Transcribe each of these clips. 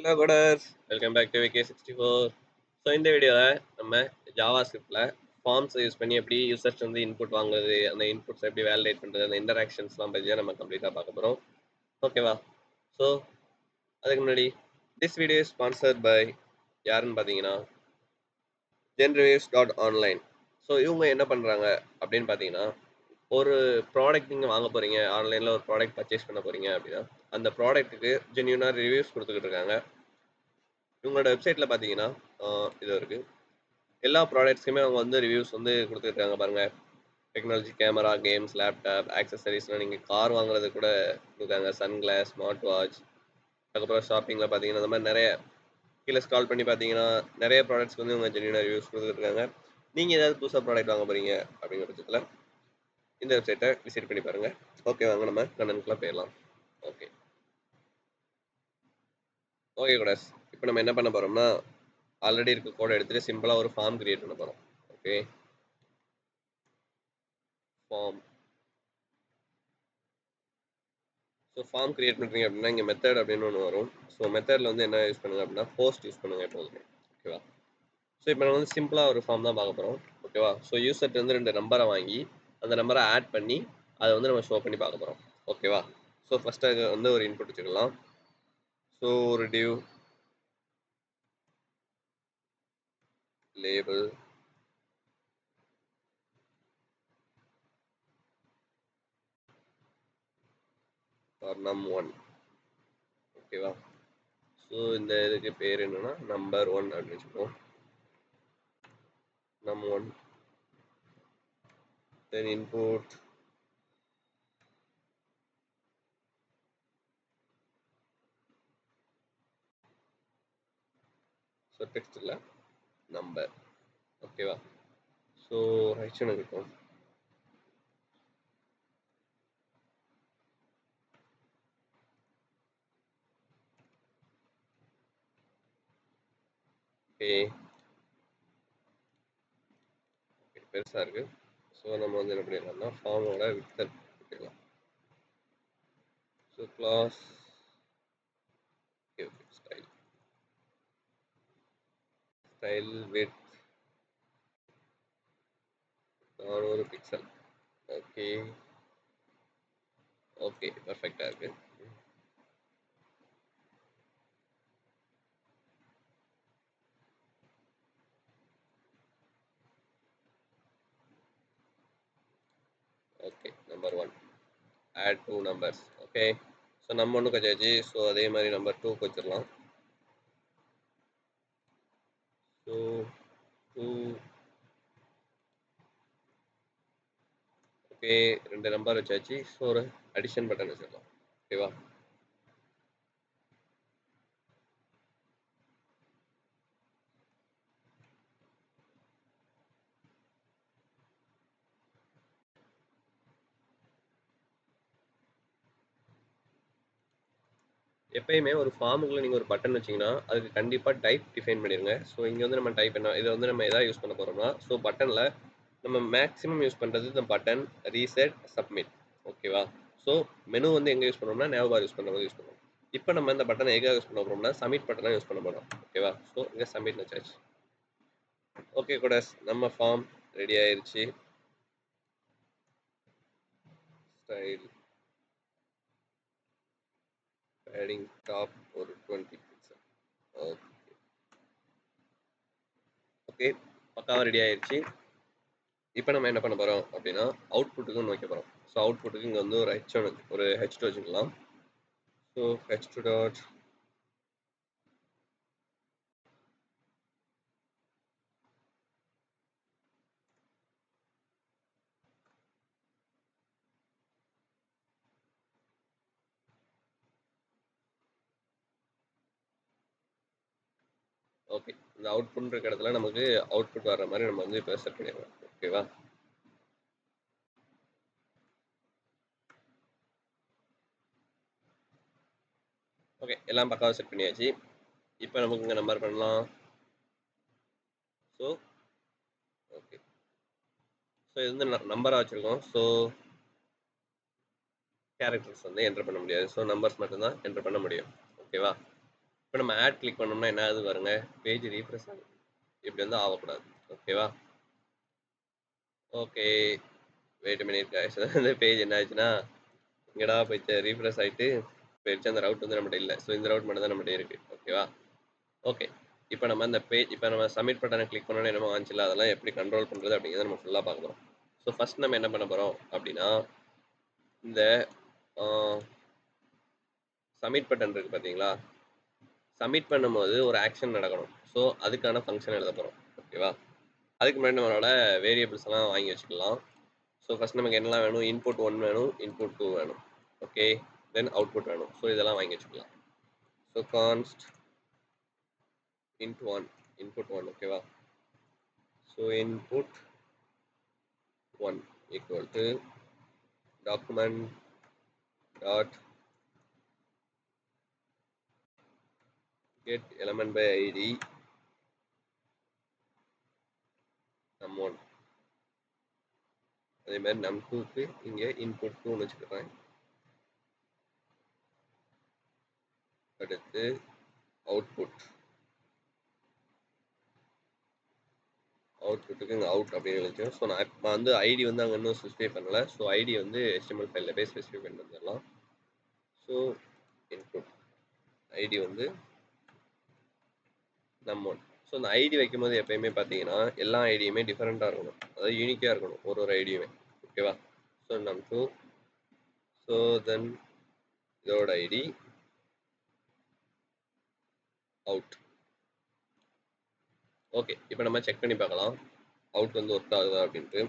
Hello coders, welcome back to VK64. So இந்த வீடியோவில் நம்ம ஜாவாஸ்கிரிப்டில் ஃபார்ம்ஸை யூஸ் பண்ணி எப்படி யூசர்ஸ் வந்து இன்புட் வாங்குறது, அந்த இன்புட்ஸ் எப்படி வேலிடேட் பண்ணுறது, அந்த இன்டராக்ஷன்ஸ்லாம் பற்றி தான் நம்ம கம்ப்ளீட்டாக பார்க்க போகிறோம். ஓகேவா? ஸோ அதுக்கு முன்னாடி this video is sponsored by யாருன்னு பார்த்தீங்கன்னா Genreviews.online. ஸோ இவங்க என்ன பண்ணுறாங்க அப்படின்னு பார்த்தீங்கன்னா, ஒரு ப்ராடக்ட் நீங்கள் வாங்க போகிறீங்க, ஆன்லைனில் ஒரு ப்ராடக்ட் பர்ச்சேஸ் பண்ண போகிறீங்க அப்படின்னா அந்த ப்ராடக்ட்டுக்கு ஜென்யூனாக ரிவ்யூஸ் கொடுத்துக்கிட்டு இருக்காங்க. இவங்களோட வெப்சைட்டில் பார்த்தீங்கன்னா இது இருக்குது. எல்லா ப்ராடக்ட்ஸ்க்குமே அவங்க வந்து ரிவ்யூஸ் வந்து கொடுத்துருக்காங்க பாருங்கள். டெக்னாலஜி, கேமரா, கேம்ஸ், லேப்டாப், ஆக்சசரிஸ்லாம் நீங்கள் கார் வாங்குறது கூட கொடுக்காங்க. சன்கிளாஸ், ஸ்மார்ட் வாட்ச், அதுக்கப்புறம் ஷாப்பிங்கில் பார்த்தீங்கன்னா அந்த மாதிரி நிறைய கீழே ஸ்கால் பண்ணி பார்த்தீங்கன்னா நிறைய ப்ராடக்ட்ஸ்க்கு வந்து இவங்க ஜென்யூனாக ரிவ்யூஸ் கொடுத்துருக்காங்க. நீங்கள் ஏதாவது புதுசாக ப்ராடக்ட் வாங்க போகிறீங்க அப்படிங்கிற பட்சத்தில் இந்த வெப்சைட்டை விசிட் பண்ணி பாருங்கள். ஓகே, வாங்க நம்ம கண்டென்ட்குள்ளே போயிடலாம். ஓகே கூட இப்போ நம்ம என்ன பண்ண போகிறோம்னா, ஆல்ரெடி இருக்க கோடை எடுத்துட்டு சிம்பிளாக ஒரு ஃபார்ம் கிரியேட் பண்ண போகிறோம். Okay, form. So form create பண்ணுறீங்க அப்படின்னா இங்கே மெத்தட் அப்படின்னு ஒன்று வரும். ஸோ மெத்தடில் வந்து என்ன யூஸ் பண்ணுங்க அப்படின்னா போஸ்ட் யூஸ் பண்ணுங்க எப்போதுமே. ஓகேவா? ஸோ இப்போ நம்ம வந்து சிம்பிளாக ஒரு ஃபார்ம் தான் பார்க்க போகிறோம். ஓகேவா? ஸோ யூசர்ட்டு வந்து 2 நம்பரை வாங்கி அந்த நம்பரை ஆட் பண்ணி அதை வந்து நம்ம ஷோ பண்ணி பார்க்க போகிறோம். ஓகேவா? ஸோ ஃபஸ்ட்டு அது வந்து ஒரு இன்புட் வச்சுக்கலாம். ஸோ ஒரு டிவ் லேபிள் ஃபார் num1. ஓகேவா? ஸோ இந்த இதுக்கு பேர் என்னன்னா நம்பர் 1 அப்படின்னு வச்சுக்கோம். num1 then input ஸோ டெக்ஸ்ட்டில் நம்பர். ஓகேவா? ஸோ ஹெச்னு இருக்கும். ஓகே, பெருசாக இருக்குது. ஸோ நம்ம வந்து என்ன பண்ணிடலாம்னா ஃபார்மோட வித்தல் கொடுத்துக்கலாம். So class style with 400 pixel. Okay okay, பர்ஃபெக்டாக இருக்குது. Okay, number 1 add 2 numbers. Okay, so நம்ம 1 வச்சாச்சு. ஸோ அதே மாதிரி நம்பர் 2 வச்சிடலாம். ஸோ 2. ஓகே, 2 நம்பர் வச்சாச்சு. ஸோ ஒரு அடிஷன் பட்டன் வச்சிடலாம். ஓகேவா? எப்பயுமே ஒரு ஃபார்முக்குள்ள நீங்கள் ஒரு பட்டன் வச்சிங்கன்னா அதுக்கு கண்டிப்பாக டைப் டிஃபைன் பண்ணிடுங்க. ஸோ இங்கே வந்து நம்ம டைப் என்ன இதை வந்து நம்ம எதாவது யூஸ் பண்ண போகிறோம்னா, ஸோ பட்டனில் நம்ம மேக்ஸிமம் யூஸ் பண்ணுறது இந்த பட்டன், ரீசெட், சப்மிட். ஓகேவா? ஸோ மெனு வந்து எங்கே யூஸ் பண்ணுவோம்னா நேவ் பார் யூஸ் பண்ணுறது யூஸ் பண்ணுவோம். இப்போ நம்ம இந்த பட்டனை எங்கே யூஸ் பண்ண போகிறோம்னா சப்மிட் பட்டனை யூஸ் பண்ண போகிறோம். ஓகேவா? ஸோ இங்கே சப்மிட் வச்சாச்சு. ஓகே கூட, நம்ம ஃபார்ம் ரெடி ஆயிடுச்சு. ஸ்டைல் பேடிங் டாப் ஒரு 20 பிக்சல். ஓகே, பக்காவாக ரெடி ஆயிடுச்சு. இப்போ நம்ம என்ன பண்ண போகிறோம் அப்படின்னா அவுட்புட்டுக்கு ஒன்று வைக்க போகிறோம். ஸோ அவுட்புட்டுக்கு இங்கே வந்து ஒரு H1 ஒரு H2 வச்சுக்கலாம். ஸோ H2 டாட் ஓகே, இந்த அவுட்புட் இருக்க இடத்துல நமக்கு அவுட்புட் வர்ற மாதிரி நம்ம வந்து இப்போ செட் பண்ணிடலாம். ஓகேவா? ஓகே, எல்லாம் பக்காவாக செட் பண்ணியாச்சு. இப்போ நமக்கு இங்கே நம்பர் பண்ணலாம். ஸோ ஓகே, ஸோ இது வந்து நம்பராக வச்சுருக்கோம். ஸோ கேரக்டர்ஸ் வந்து என்டர் பண்ண முடியாது. ஸோ நம்பர்ஸ் மட்டும்தான் என்டர் பண்ண முடியும். ஓகேவா? இப்போ நம்ம ஆட் கிளிக் பண்ணோம்னா என்ன ஆகுது பாருங்க, பேஜ் ரீஃப்ரெஷ் ஆகுது. இப்படி வந்து ஆகக்கூடாது. ஓகேவா? Okay. Wait a minute guys. அந்த பேஜ் என்ன ஆச்சுன்னா, எங்கடா போயிடுச்சு ரீஃப்ரெஷ் ஆயிட்டு போயிடுச்சு. அந்த ரவுட் வந்து நம்மகிட்ட இல்ல. ஸோ இந்த ரவுட் மட்டும் தான் நம்மகிட்ட இருக்கு. ஓகேவா? ஓகே. இப்போ நம்ம அந்த பேஜ் இப்போ நம்ம சப்மிட் பட்டனை கிளிக் பண்ணோனே என்னமோ ஆச்சுல்ல, அதெல்லாம் எப்படி கண்ட்ரோல் பண்றது அப்படிங்கிறத நம்ம ஃபுல்லா பார்க்க போறோம். ஸோ ஃபர்ஸ்ட் நம்ம என்ன பண்ண போறோம் அப்படின்னா, இந்த ஆ சப்மிட் பட்டன் இருக்கு பார்த்தீங்களா? சப்மிட் பண்ணும்போது ஒரு ஆக்ஷன் நடக்கணும். ஸோ அதுக்கான ஃபங்ஷன் எழுத போறோம். ஓகேவா? அதுக்கு முன்னாடி நம்மளோட வேரியபிள்ஸ் எல்லாம் வாங்கி வச்சுக்கலாம். ஸோ ஃபர்ஸ்ட் நமக்கு என்னலாம் வேணும்? இன்புட் 1 வேணும், இன்புட் 2 வேணும். ஓகே. தென் அவுட்புட் வேணும். ஸோ இதெல்லாம் வாங்கி வச்சுக்கலாம். ஸோ கான்ஸ்ட் இன்புட் 1 ஓகேவா? So input 1 equal to document dot get element by id num1. அதே மாதிரி num2க்கு இங்கே இன்புட் 2 வச்சுக்கிறேன். அடுத்து அவுட்புட்டுக்கு இங்கே அவுட் அப்படின்னு எழுதிச்சோம். ஸோ நான் இப்போ வந்து ஐடி வந்து அங்கே இன்னும் ஸ்பெசிஃபை பண்ணல. ஸோ ஐடி வந்து HTML ஃபைலில் போய் ஸ்பெசிஃபை பண்ணி வந்துடலாம். ஸோ இன்புட் ஐடி வந்து num1. ஸோ அந்த ஐடி வைக்கும்போது எப்பயுமே பார்த்தீங்கன்னா எல்லா ஐடியுமே டிஃப்ரெண்ட்டாக இருக்கணும். அதாவது யூனிக்காக இருக்கணும் ஒரு ஐடியுமே. ஓகேவா? So num2. ஸோ தென் இதோட ஐடி அவுட். ஓகே. இப்போ நம்ம செக் பண்ணி பார்க்கலாம். அவுட் வந்து ஒர்க் ஆகுதா அப்படின்ட்டு.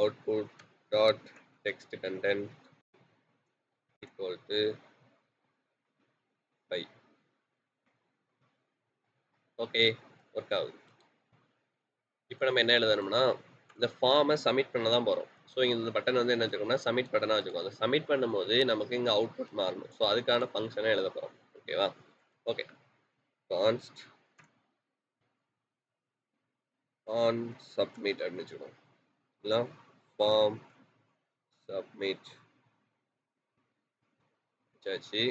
Output dot text content equal to 5. Okay. Work ஆகுது. இப்போ நம்ம என்ன எழுதணும்னா, இந்த ஃபார்மை சப்மிட் பண்ண தான் போகிறோம். ஸோ இந்த பட்டன் வந்து என்ன வச்சுக்கோம்னா சப்மிட் பட்டனாக வச்சுக்கோம். அதை சப்மிட் பண்ணும்போது நமக்கு இங்கே அவுட்புட் மாறணும். ஸோ அதுக்கான ஃபங்க்ஷனை எழுத போகிறோம். ஓகேவா? ஓகே. கான்ஸ்ட் ஆன் சப்மிட் அப்படின்னு வச்சுக்கோம். இல்லை ஃபார்ம் சப்மிட் வச்சாச்சு.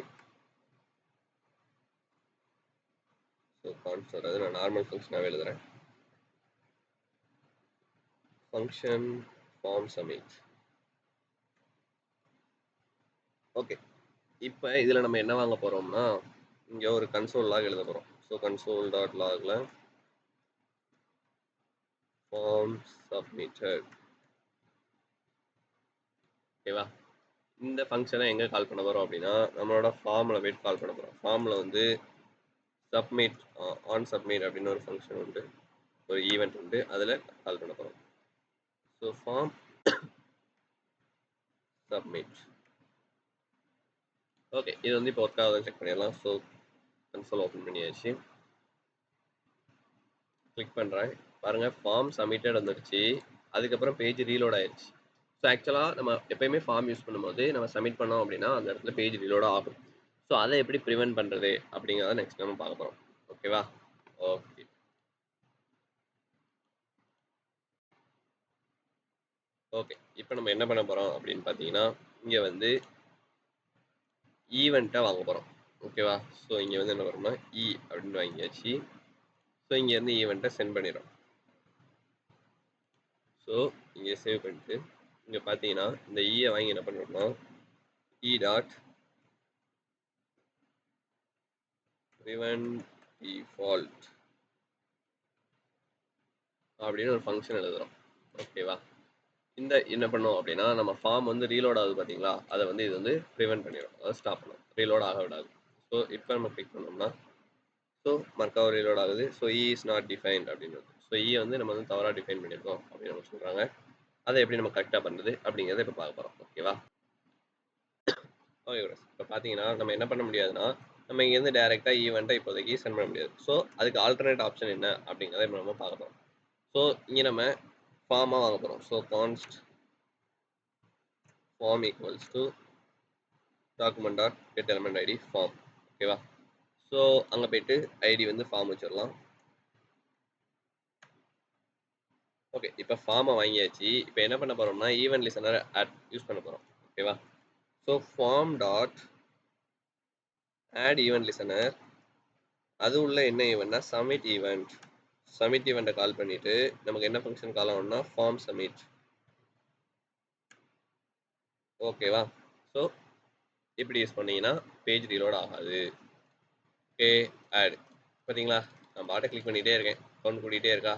ஸோ கான்ஸ்ட் வராது. நான் நார்மல் ஃபங்க்ஷனாகவே எழுதுறேன். Function form submit. ஓகே. இப்போ இதில் நம்ம என்ன வாங்க போகிறோம்னா, இங்கே ஒரு கன்சோல் லாக் எழுத போகிறோம். ஸோ கன்சோல் டாட் லாகில் ஃபார்ம் சப்மிட்டட். ஓகேவா? இந்த ஃபங்க்ஷனை எங்கே கால் பண்ண போகிறோம் அப்படின்னா, நம்மளோட ஃபார்மில் போய்ட்டு கால் பண்ண போகிறோம். ஃபார்மில் வந்து சப்மிட் ஆன் சப்மிட் அப்படின்னு ஒரு ஃபங்க்ஷன் உண்டு. ஒரு ஈவெண்ட் உண்டு. அதில் கால் பண்ண போகிறோம். So form submit. ஓகே. இது வந்து இப்போ ஒர்க் ஆகுதுன்னு செக் பண்ணிடலாம். ஸோ கன்சோல் ஓப்பன் பண்ணியாச்சு. கிளிக் பண்ணுறேன். பாருங்கள் ஃபார்ம் சப்மிட்டட் வந்துடுச்சு. அதுக்கப்புறம் பேஜ் ரீலோட் ஆயிடுச்சு. ஸோ ஆக்சுவலாக நம்ம எப்பயுமே ஃபார்ம் யூஸ் பண்ணும்போது நம்ம சப்மிட் பண்ணோம் அப்படின்னா அந்த இடத்துல பேஜ் ரீலோட் ஆகும். ஸோ அதை எப்படி ப்ரிவென்ட் பண்ணுறது அப்படிங்கிறத நெக்ஸ்ட் நம்ம பார்க்க போகிறோம். ஓகேவா? ஓகே. ஓகே. இப்போ நம்ம என்ன பண்ண போகிறோம் அப்படின்னு பார்த்தீங்கன்னா, இங்கே வந்து ஈவெண்ட்டை வாங்க போகிறோம். ஓகேவா? ஸோ இங்கே வந்து என்ன பண்ணுறோம்னா அப்படின்னு வாங்கியாச்சு. ஸோ இங்கேருந்து ஈவெண்ட்டை சென்ட் பண்ணிடுறோம். ஸோ இங்கே சேவ் பண்ணிட்டு இங்கே பார்த்தீங்கன்னா இந்த வாங்கி என்ன பண்ணுறோம்னா டாட் prevent default அப்படின்னு ஒரு ஃபங்க்ஷன் எழுதுறோம். ஓகேவா? இந்த என்ன பண்ணும் அப்படின்னா நம்ம ஃபார்ம் வந்து ரீலோட் ஆகுது பார்த்தீங்களா, அதை வந்து இது வந்து ப்ரிவென்ட் பண்ணிடும். அதை ஸ்டாப் பண்ணும். ரீலோட் ஆக விடாது. ஸோ இப்போ நம்ம கிளிக் பண்ணோம்னா ஸோ மறுக்காவும் ரீலோட் ஆகுது. ஸோ இஸ் நாட் டிஃபைன்ட் அப்படின்னு. ஸோ வந்து நம்ம வந்து தவறாக டிஃபைன் பண்ணியிருக்கோம் அப்படின்னு நம்ம சொல்கிறாங்க. அதை எப்படி நம்ம கரெக்டாக பண்ணுறது அப்படிங்கிறத இப்போ பார்க்க போகிறோம். ஓகேவா? Okay bros. இப்போ பார்த்தீங்கன்னா நம்ம என்ன பண்ண முடியாதுன்னா நம்ம இங்கேருந்து டேரெக்டாக ஈவெண்ட்டை இப்போதைக்கு சென்ட் பண்ண முடியாது. ஸோ அதுக்கு ஆல்டர்னேட் ஆப்ஷன் என்ன அப்படிங்கிறத இப்போ நம்ம பார்க்க போகிறோம். ஸோ இங்கே நம்ம ஃபார்மாக வாங்க போகிறோம். So const form equals to document dot get element ID form. ஓகேவா? ஸோ அங்கே போயிட்டு ஐடி வந்து ஃபார்ம் வச்சிடலாம். ஓகே. இப்போ ஃபார்மை வாங்கியாச்சு. இப்போ என்ன பண்ண போகிறோம்னா ஈவெண்ட் லிசனர் யூஸ் பண்ண போகிறோம். ஓகேவா? So form dot add event listener, அது உள்ள என்ன ஈவெண்ட்னா சப்மிட் ஈவெண்ட். சப்மிட் ஈவெண்ட்டை கால் பண்ணிட்டு நமக்கு என்ன ஃபங்க்ஷன் கால் ஆகணும்னா ஃபார்ம் சப்மிட். ஓகேவா? ஸோ இப்படி யூஸ் பண்ணீங்கன்னா பேஜ் ரீலோட் ஆகாது. ஓகே, ஆட் பார்த்தீங்களா, நான் பாட்டை கிளிக் பண்ணிகிட்டே இருக்கேன், கவுண்ட் கூட்டிகிட்டே இருக்கா.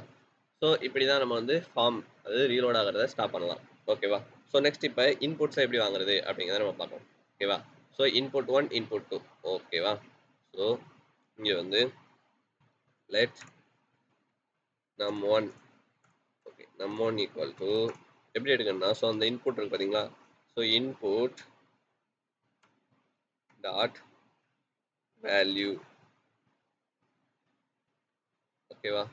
ஸோ இப்படி தான் நம்ம வந்து ஃபார்ம் அது ரீலோட் ஆகிறத ஸ்டாப் பண்ணலாம். ஓகேவா? ஸோ நெக்ஸ்ட் இப்போ இன்புட்ஸை எப்படி வாங்குறது அப்படிங்கிறத நம்ம பார்க்கலாம். ஓகேவா? So input 1 input 2. ஓகேவா? ஸோ இங்கே வந்து let num1, okay, num1 equal to எப்படி எடுக்கணும்னா, ஸோ அந்த இன்புட் இருக்கு பார்த்தீங்களா, ஸோ இன்புட் டாட் வேல்யூ. ஓகேவா?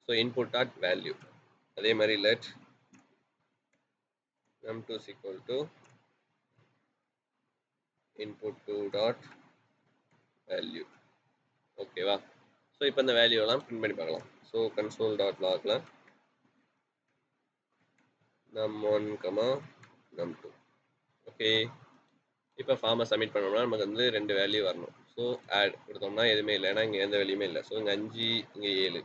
So input dot value. அதே மாதிரி let num2 equal to input2 dot value. ஓகேவா? ஸோ இப்போ இந்த வேல்யூலாம் பிரிண்ட் பண்ணி பார்க்கலாம். ஸோ கன்சோல் டாட் லாக்ல num1, num2. ஓகே, இப்போ ஃபார்மை சப்மிட் பண்ணோம்னா நமக்கு வந்து 2 வேல்யூ வரணும். ஸோ ஆட் கொடுத்தோம்னா எதுவுமே இல்லை, ஏன்னா இங்கே எந்த வேல்யூமே இல்லை. ஸோ இங்கே 5, இங்கே 7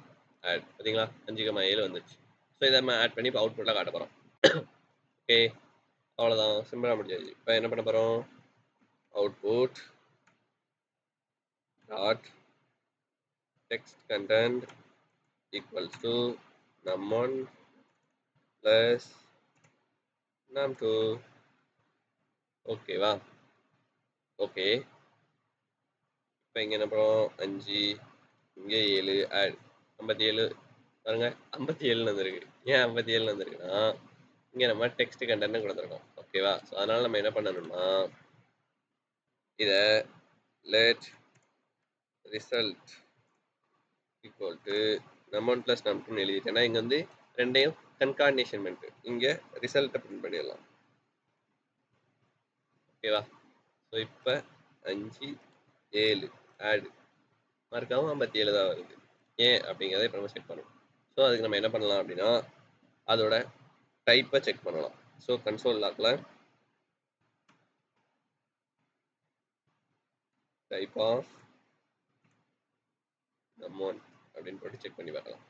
ஆட். பார்த்தீங்களா, 5,7 வந்துச்சு. ஸோ இதை நம்ம ஆட் பண்ணி இப்போ அவுட்புட்டில் காட்ட போகிறோம். ஓகே, அவ்வளோதான், சிம்பிளாக முடிஞ்சாச்சு. இப்போ என்ன பண்ண போகிறோம், output dot text content equals to num1 plus num2. ஓகேவா? ஓகே, இப்போ இங்கே என்ன பண்ணுறோம், 5, இங்கே 7 ஆட். 57 பாருங்க, 57 வந்திருக்கு. ஏன் 57 வந்திருக்குன்னா இங்கே நம்ம டெக்ஸ்ட் கண்டென்ட் கொடுத்துருக்கோம். ஓகேவா? ஸோ அதனால் நம்ம என்ன பண்ணணும்னா இதை let result equal to num1 plus num2 எழுதிட்டேன்னா இங்கே வந்து ரெண்டையும் கன்கார்டினேஷன் பண்ணிட்டு இங்கே ரிசல்ட்டை பிரிண்ட் பண்ணிடலாம். ஓகேவா? ஸோ இப்போ 5, 7 ஆட் மறக்காமல் 57 தான் வருது. ஏன் அப்படிங்கிறத இப்போ நம்ம செக் பண்ணணும். ஸோ அதுக்கு நம்ம என்ன பண்ணலாம் அப்படின்னா அதோட டைப்பை செக் பண்ணலாம். ஸோ கன்சோல் லாக்ல டைப் ஆஃப் num1 அப்படின்னு போட்டு செக் பண்ணி பார்க்கலாம்.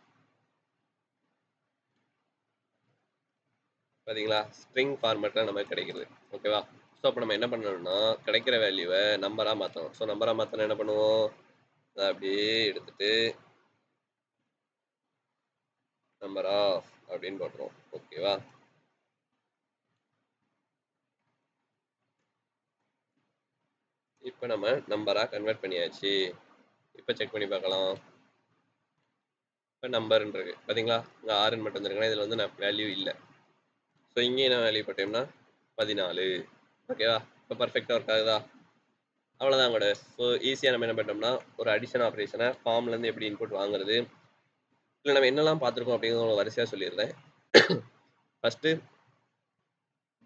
பார்த்தீங்களா, ஸ்ட்ரிங் ஃபார்மேட்டில் நமக்கு கிடைக்கிறது. ஓகேவா? ஸோ அப்போ நம்ம என்ன பண்ணணும்னா கிடைக்கிற வேல்யூவை நம்பராக மாற்றணும். ஸோ நம்பராக மாற்றினா என்ன பண்ணுவோம், அதை அப்படியே எடுத்துட்டு நம்பர் ஆஃப் அப்படின்னு போட்டுருவோம். ஓகேவா? இப்போ நம்ம நம்பராக கன்வெர்ட் பண்ணியாச்சு. இப்போ செக் பண்ணி பார்க்கலாம். இப்போ நம்பர்ன்னு இருக்கு பார்த்தீங்களா, இங்கே 6 மட்டும் வந்துருக்குன்னா இதில் வந்து வேல்யூ இல்லை. ஸோ இங்கே என்ன வேல்யூ போட்டோம்னா 14. ஓகேவா? இப்போ பர்ஃபெக்டாக ஒர்க் ஆகுதா? அவ்வளோதான் கூட. ஸோ ஈஸியாக நம்ம என்ன பண்ணோம்னா ஒரு அடிஷன் ஆப்ரேஷனை ஃபார்ம்லேருந்து எப்படி இன்புட் வாங்குறது, இல்லை நம்ம என்னெல்லாம் பார்த்துருக்கோம் அப்படிங்கிறத வரிசையாக சொல்லிடுறேன். ஃபஸ்ட்டு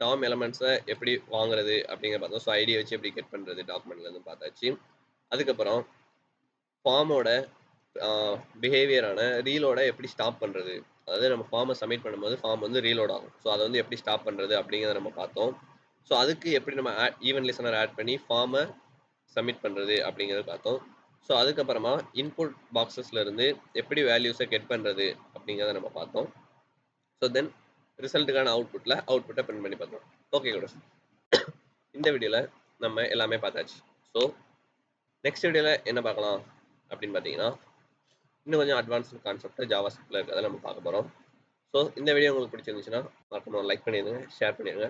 டாம் எலமெண்ட்ஸை எப்படி வாங்குறது அப்படிங்கிற பார்த்தோம். ஸோ ஐடியை வச்சு எப்படி கெட் பண்ணுறது டாக்குமெண்ட்லேருந்து பார்த்தாச்சு. அதுக்கப்புறம் ஃபார்மோட பிஹேவியரான ரீலோட எப்படி ஸ்டாப் பண்ணுறது, அதாவது நம்ம ஃபார்மை சப்மிட் பண்ணும்போது ஃபார்ம் வந்து ரீலோட் ஆகும். ஸோ அதை வந்து எப்படி ஸ்டாப் பண்ணுறது அப்படிங்கிறத நம்ம பார்த்தோம். ஸோ அதுக்கு எப்படி நம்ம ஈவென்ட் லிசனர் ஆட் பண்ணி ஃபார்மை சப்மிட் பண்ணுறது அப்படிங்கிறத பார்த்தோம். ஸோ அதுக்கப்புறமா இன்புட் பாக்ஸஸ்லேருந்து எப்படி வேல்யூஸை கெட் பண்ணுறது அப்படிங்கிறத நம்ம பார்த்தோம். ஸோ தென் ரிசல்ட்டுக்கான அவுட்புட்டை பிரிண்ட் பண்ணி பார்த்தோம். ஓகே கூட, இந்த வீடியோவில் நம்ம எல்லாமே பார்த்தாச்சு. ஸோ நெக்ஸ்ட் வீடியோவில் என்ன பார்க்கலாம் அப்படின்னு பார்த்தீங்கன்னா இன்னும் கொஞ்சம் அட்வான்ஸ்டு கான்செப்ட் ஜாவாஸ்கிரிப்டில் இருக்கிறத நம்ம பார்க்க போகிறோம். ஸோ இந்த வீடியோ உங்களுக்கு பிடிச்சிருந்துச்சுன்னா மறக்காம லைக் பண்ணிடுங்க, ஷேர் பண்ணிடுங்க.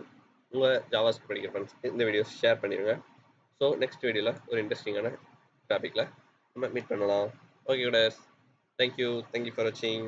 உங்கள் ஜாவாஸ்கிரிப்ட் படிக்கிற ஃப்ரெண்ட்ஸ்க்கு இந்த வீடியோ ஷேர் பண்ணிடுங்க. ஸோ நெக்ஸ்ட் வீடியோவில் ஒரு இன்ட்ரெஸ்டிங்கான டாப்பிக்கில் நம்ம மீட் பண்ணலாம். ஓகே கூட, தேங்க்யூ ஃபார் வாட்சிங்.